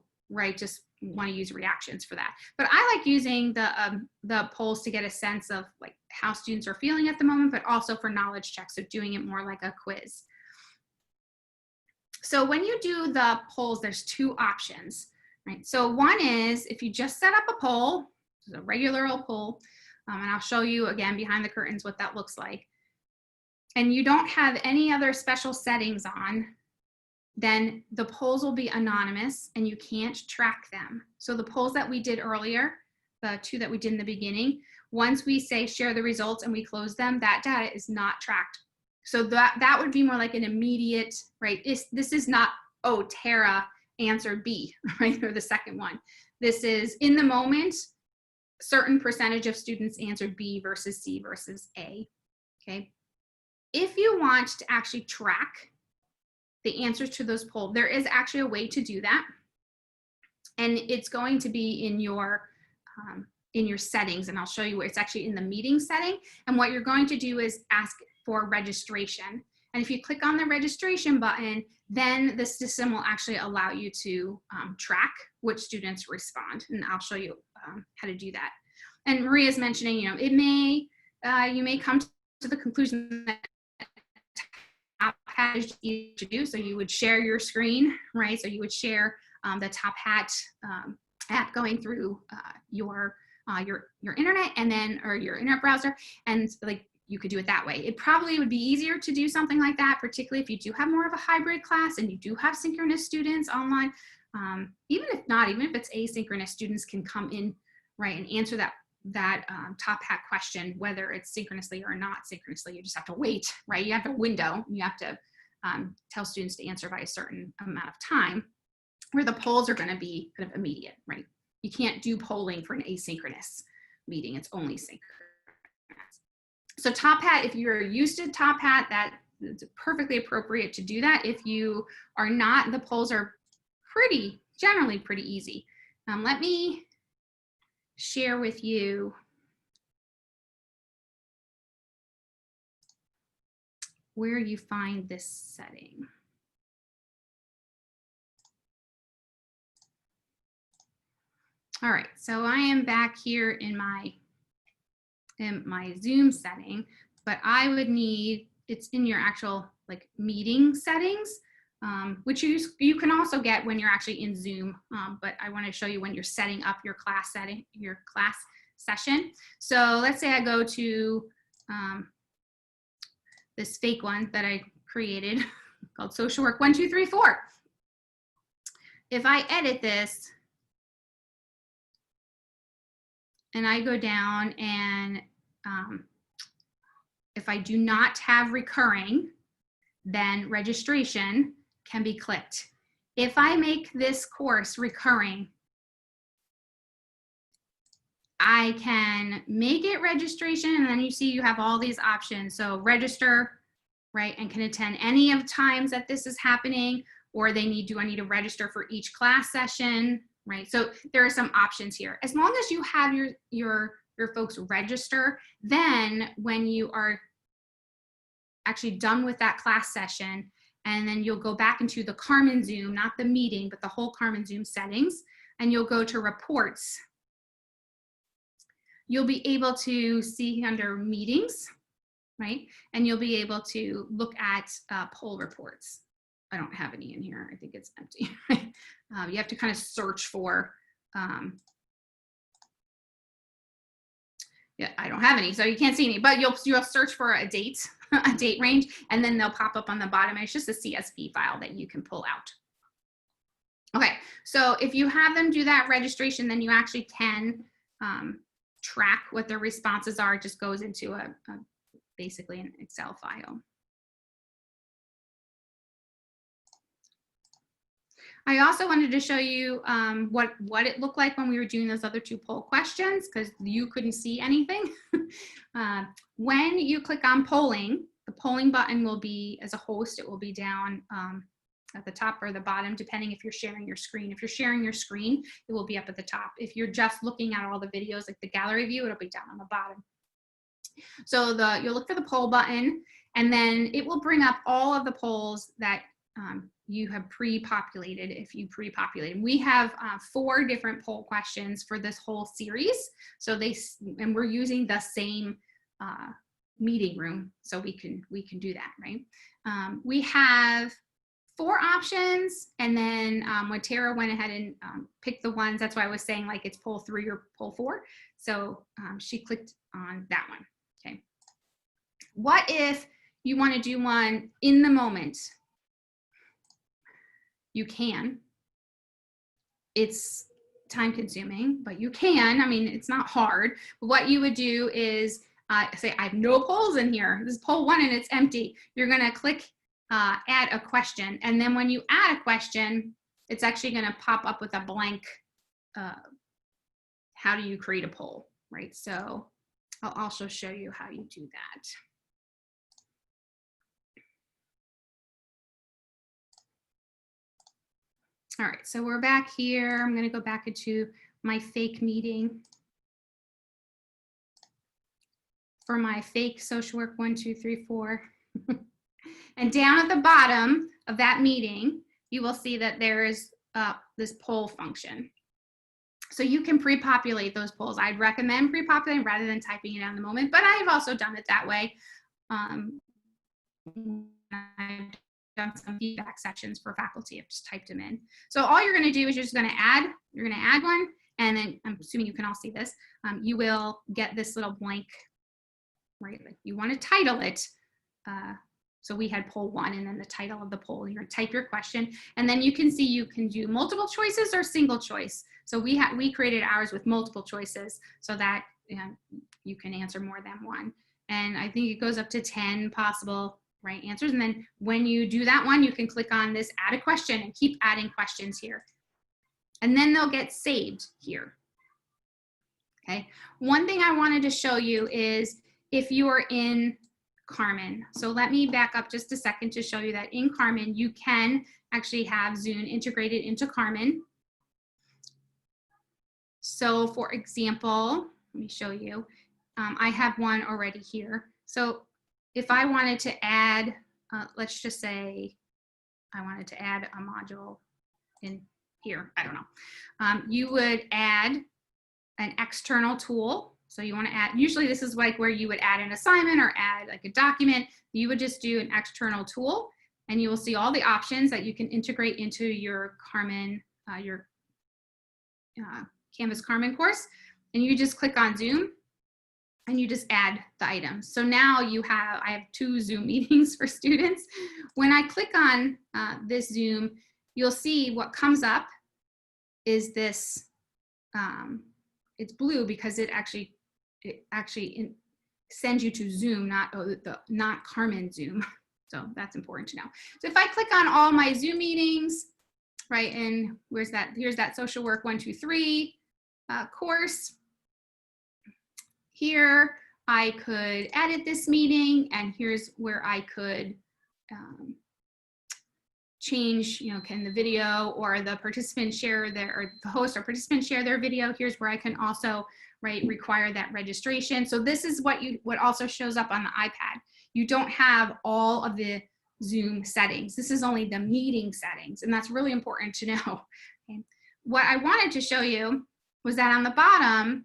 just want to use reactions for that? But I like using the polls to get a sense of like how students are feeling at the moment, but also for knowledge checks, so doing it more like a quiz. So when you do the polls, there's two options, right? So one is if you just set up a poll, a regular old poll, and I'll show you again behind the curtains what that looks like, and you don't have any other special settings on, then the polls will be anonymous and you can't track them. So the polls that we did earlier, the two that we did in the beginning, once we say share the results and we close them, that data is not tracked. So that would be more like an immediate, right? This is not, oh, Tara answered B, right? Or the second one. This is in the moment, certain percentage of students answered B versus C versus A, okay? If you want to actually track the answers to those polls, there is actually a way to do that. And it's going to be in your settings, and I'll show you where it's actually in the meeting setting. And what you're going to do is ask for registration. And if you click on the registration button, then the system will actually allow you to track which students respond. And I'll show you how to do that. And Maria's mentioning, you may come to the conclusion that Top Hat is easy to do. So you would share your screen, right? So you would share the Top Hat app going through your internet, and then, or your internet browser, and like you could do it that way. It probably would be easier to do something like that, particularly if you do have more of a hybrid class and you do have synchronous students online. Even if not, even if it's asynchronous, students can come in, right, and answer that Top Hat question, whether it's synchronously or not synchronously. You just have to wait, right? You have a window. You have to tell students to answer by a certain amount of time, where the polls are going to be kind of immediate, right? You can't do polling for an asynchronous meeting. It's only synchronous. So Top Hat, if you're used to Top Hat, it's perfectly appropriate to do that. If you are not, the polls are generally pretty easy. Let me share with you where you find this setting. All right, so I am back here in my Zoom setting, but I would need, it's in your actual like meeting settings, which you can also get when you're actually in Zoom, but I want to show you when you're setting up your class session. So let's say I go to this fake one that I created called Social Work 1, 2, 3, 4. If I edit this and I go down, and if I do not have recurring, then registration can be clicked. If I make this course recurring, I can make it registration, and then you see you have all these options. So register, right, and can attend any of times that this is happening, or do I need to register for each class session, right? So there are some options here. As long as you have your folks register, then when you are actually done with that class session, and then you'll go back into the CarmenZoom, not the meeting, but the whole CarmenZoom settings, and you'll go to reports. You'll be able to see under meetings, right? And you'll be able to look at poll reports. I don't have any in here. I think it's empty. You have to kind of search for, yeah, I don't have any, so you can't see any, but you'll search for a date, a date range, and then they'll pop up on the bottom. It's just a CSV file that you can pull out. Okay, so if you have them do that registration, then you actually can track what their responses are. It just goes into basically an Excel file. I also wanted to show you what it looked like when we were doing those other 2 poll questions, because you couldn't see anything. When you click on polling, the polling button will be, as a host, it will be down at the top or the bottom, depending if you're sharing your screen. If you're sharing your screen, it will be up at the top. If you're just looking at all the videos, like the gallery view, it'll be down on the bottom. So you'll look for the poll button, and then it will bring up all of the polls that you have pre-populated. If you pre-populated, we have 4 different poll questions for this whole series. So and we're using the same meeting room, so we can do that, right? We have 4 options, and then when Tara went ahead and picked the ones, that's why I was saying like it's poll 3 or poll 4. So she clicked on that one. Okay. What if you want to do one in the moment? You can. It's time consuming, but you can. I mean, it's not hard. But what you would do is say, I have no polls in here. This is poll 1 and it's empty. You're going to click add a question. And then when you add a question, it's actually going to pop up with a blank, how do you create a poll, right? So I'll also show you how you do that. All right, so we're back here. I'm going to go back into my fake meeting. For my fake social work 1, 2, 3, 4. And down at the bottom of that meeting, you will see that there is this poll function. So you can pre-populate those polls. I'd recommend pre-populating rather than typing it out in the moment, but I've also done it that way. I've done some feedback sections for faculty. I've just typed them in. So all you're going to do is you're going to add one, and then I'm assuming you can all see this. You will get this little blank, right? Like you want to title it. So we had poll 1 and then the title of the poll. You're going to type your question, and then you can see you can do multiple choices or single choice. So we created ours with multiple choices so that you can answer more than one. And I think it goes up to 10 possible right answers. And then when you do that one, you can click on this add a question and keep adding questions here. And then they'll get saved here. Okay. One thing I wanted to show you is if you are in Carmen. So let me back up just a second to show you that in Carmen, you can actually have Zoom integrated into Carmen. So for example, let me show you. I have one already here. So if I wanted to add, let's just say I wanted to add a module in here, I don't know. You would add an external tool. So you want to add, usually this is like where you would add an assignment or add like a document. You would just do an external tool, and you will see all the options that you can integrate into your Carmen, Canvas Carmen course. And you just click on Zoom and you just add the items. So now I have 2 Zoom meetings for students. When I click on this Zoom, you'll see what comes up is this, it's blue because it actually sends you to Zoom, not CarmenZoom. So that's important to know. So if I click on all my Zoom meetings, right, and here's that social work 1, 2, 3 course. Here I could edit this meeting, and here's where I could change, can the video or the participant share or the host or participant share their video. Here's where I can also, right, require that registration. So this is what also shows up on the iPad. You don't have all of the Zoom settings. This is only the meeting settings, and that's really important to know. Okay. What I wanted to show you was that on the bottom,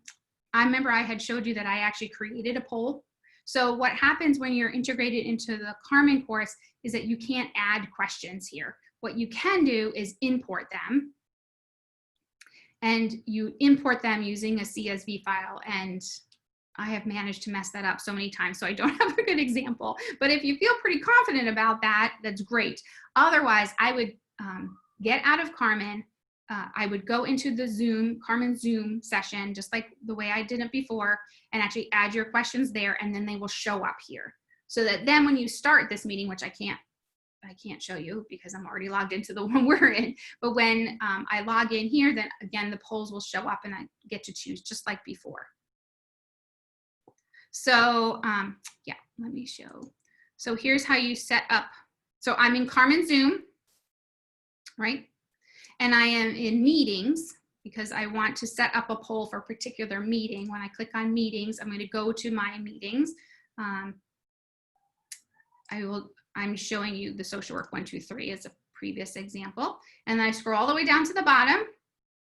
I remember I had showed you that I actually created a poll. So what happens when you're integrated into the Carmen course is that you can't add questions here. What you can do is import them. And you import them using a CSV file. And I have managed to mess that up so many times, so I don't have a good example. But if you feel pretty confident about that, that's great. Otherwise, I would get out of Carmen. I would go into the CarmenZoom session, just like the way I did it before, and actually add your questions there, and then they will show up here. So that then when you start this meeting, which I can't I can't show you because I'm already logged into the one we're in. But when I log in here, then again, the polls will show up and I get to choose just like before. So yeah, let me show. So here's how you set up. So I'm in CarmenZoom, right? And I am in meetings because I want to set up a poll for a particular meeting. When I click on meetings, I'm going to go to my meetings. I'm showing you the social work 1, 2, 3 as a previous example. And I scroll all the way down to the bottom.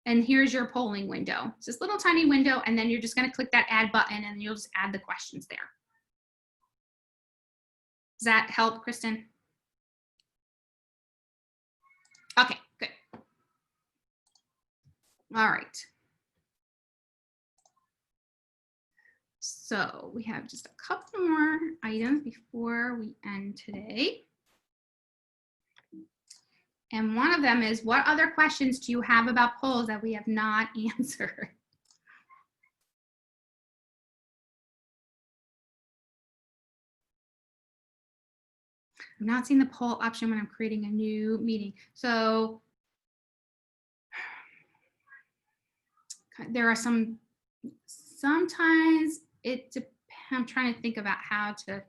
And here's your polling window. It's this little tiny window, and then you're just going to click that add button, and you'll just add the questions there. Does that help, Kristen? Okay, good. All right. So we have just a couple more items before we end today. And one of them is, what other questions do you have about polls that we have not answered? I'm not seeing the poll option when I'm creating a new meeting. So there are sometimes it depends. I'm trying to think about how to.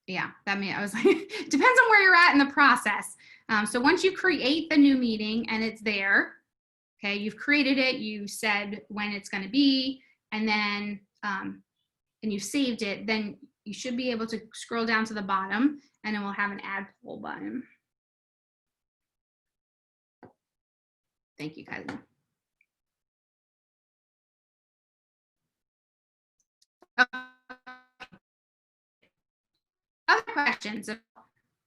Yeah, I was like, depends on where you're at in the process. So once you create the new meeting and it's there, okay, you've created it, you said when it's going to be, and then and you saved it, then you should be able to scroll down to the bottom and it will have an add poll button. Thank you, guys. Other questions about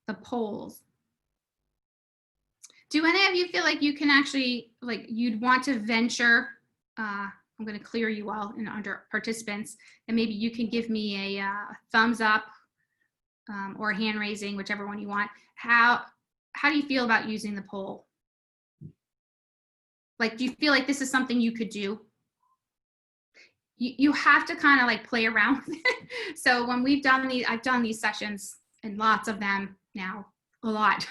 the polls? Do any of you feel like you can actually, like, you'd want to venture? I'm going to clear you all in under participants, and maybe you can give me a thumbs up or hand raising, whichever one you want. How do you feel about using the poll? Like, do you feel like this is something you could do? You have to kind of like play around with it. So when we've done these, I've done these sessions and lots of them now, a lot.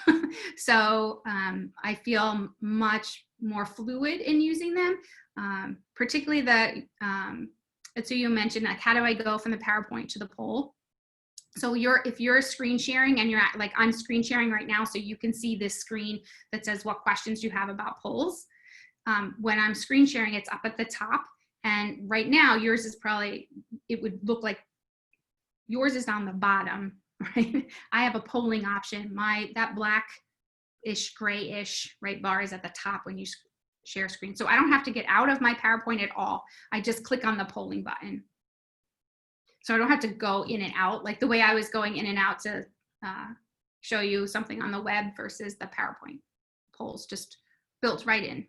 So I feel much more fluid in using them, particularly the, so you mentioned, like, how do I go from the PowerPoint to the poll? So if you're screen sharing and you're at, like, I'm screen sharing right now, so you can see this screen that says what questions you have about polls. When I'm screen sharing, it's up at the top. And right now, yours is probably, it would look like yours is on the bottom, right? I have a polling option. That black-ish, gray-ish, right, bar is at the top when you share screen. So I don't have to get out of my PowerPoint at all. I just click on the polling button. So I don't have to go in and out like the way I was going in and out to show you something on the web versus the PowerPoint polls, just built right in.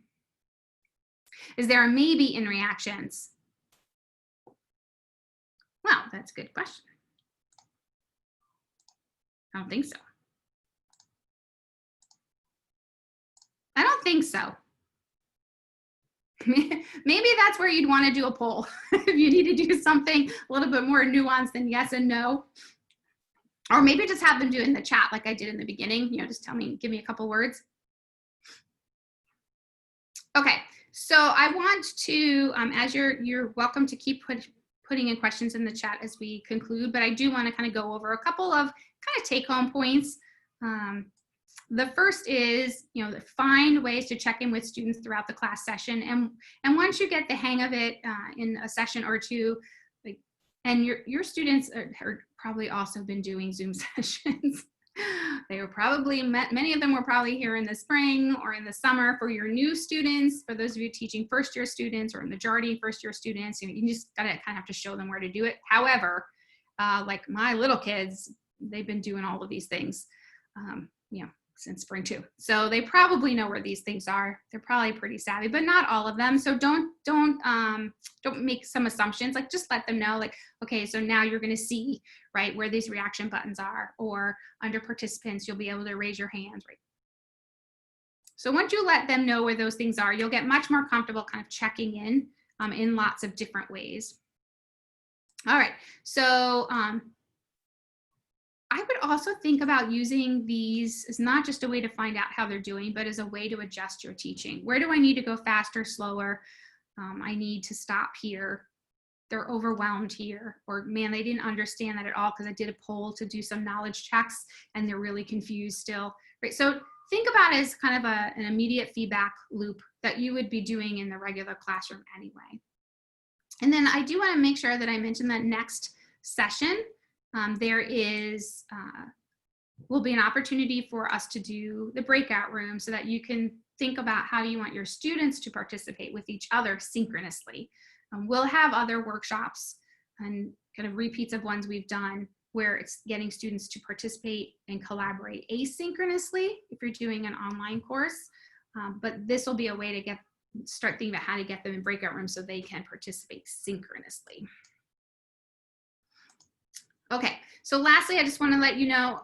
Is there a maybe in reactions? Well, that's a good question. I don't think so. I don't think so. Maybe that's where you'd want to do a poll. If you need to do something a little bit more nuanced than yes and no. Or maybe just have them do it in the chat like I did in the beginning. You know, just give me a couple words. Okay, so I want to, as you're welcome to keep putting in questions in the chat as we conclude, but I do want to kind of go over a couple of kind of take-home points. The first is, you know, find ways to check in with students throughout the class session, and once you get the hang of it in a session or two, like, and your students are probably also been doing Zoom sessions. They were probably, many of them were probably here in the spring or in the summer. For your new students, for those of you teaching first-year students or a majority first-year students, you just gotta kind of have to show them where to do it. However, like my little kids, they've been doing all of these things, you know, since spring too. So they probably know where these things are. They're probably pretty savvy, but not all of them. So don't make some assumptions. Like, just let them know, like, okay, so now you're going to see, right, where these reaction buttons are, or under participants, you'll be able to raise your hands, right? So once you let them know where those things are, you'll get much more comfortable kind of checking in lots of different ways. All right, so I would also think about using these as not just a way to find out how they're doing, but as a way to adjust your teaching. Where do I need to go faster, slower? I need to stop here. They're overwhelmed here, or man, they didn't understand that at all because I did a poll to do some knowledge checks and they're really confused still. Right, so think about it as kind of an immediate feedback loop that you would be doing in the regular classroom anyway. And then I do want to make sure that I mention that next session, there will be an opportunity for us to do the breakout room so that you can think about how do you want your students to participate with each other synchronously. We'll have other workshops and kind of repeats of ones we've done where it's getting students to participate and collaborate asynchronously if you're doing an online course. But this will be a way to start thinking about how to get them in breakout rooms so they can participate synchronously. Okay, so lastly, I just want to let you know,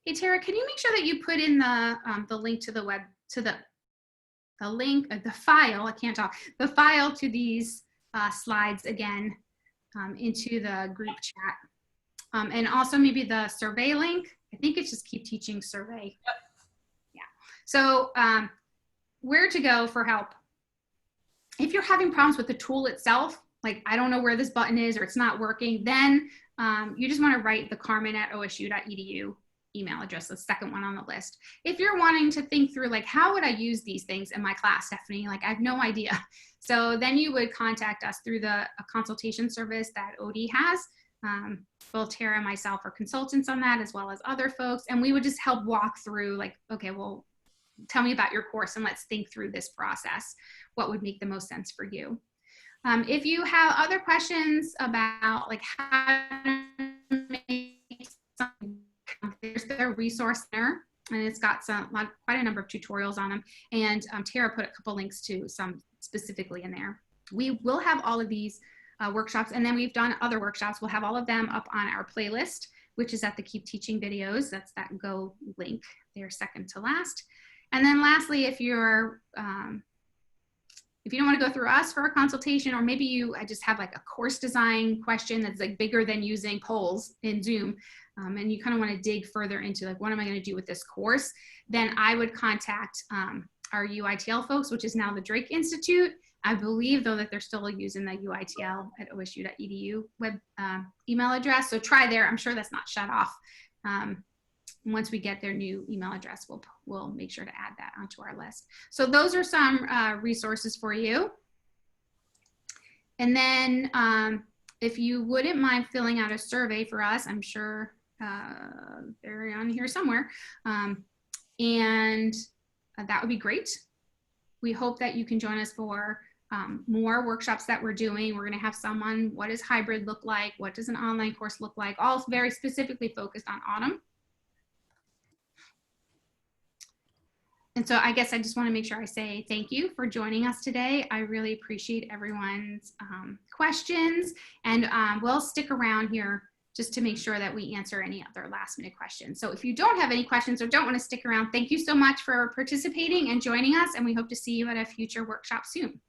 hey Tara, can you make sure that you put in the link to the web, to the file, I can't talk, the file to these slides again into the group chat. And also maybe the survey link. I think it's just Keep Teaching survey. Yep. Yeah. So where to go for help? If you're having problems with the tool itself, like I don't know where this button is or it's not working, then you just want to write the carmen@osu.edu email address, the second one on the list. If you're wanting to think through like, how would I use these things in my class, Stephanie? Like I have no idea. So then you would contact us through a consultation service that OD has. Both Tara and myself are consultants on that as well as other folks. And we would just help walk through like, okay, well, tell me about your course and let's think through this process. What would make the most sense for you? If you have other questions about like how to make something, there's the resource center and it's got quite a number of tutorials on them. And Tara put a couple links to some specifically in there. We will have all of these workshops, and then we've done other workshops. We'll have all of them up on our playlist, which is at the Keep Teaching videos. That's that Go link there, second to last. And then lastly, if you don't want to go through us for a consultation, or maybe I just have like a course design question that's like bigger than using polls in Zoom, and you kind of want to dig further into like, what am I going to do with this course? Then I would contact our UITL folks, which is now the Drake Institute. I believe though that they're still using the uitl@osu.edu web email address. So try there. I'm sure that's not shut off. Once we get their new email address, we'll make sure to add that onto our list. So those are some resources for you. And then if you wouldn't mind filling out a survey for us, I'm sure they're on here somewhere. And that would be great. We hope that you can join us for more workshops that we're doing. We're going to have some on what does hybrid look like? What does an online course look like? All very specifically focused on autumn. And so I guess I just want to make sure I say thank you for joining us today. I really appreciate everyone's questions, and we'll stick around here just to make sure that we answer any other last minute questions. So if you don't have any questions or don't want to stick around, thank you so much for participating and joining us, and we hope to see you at a future workshop soon.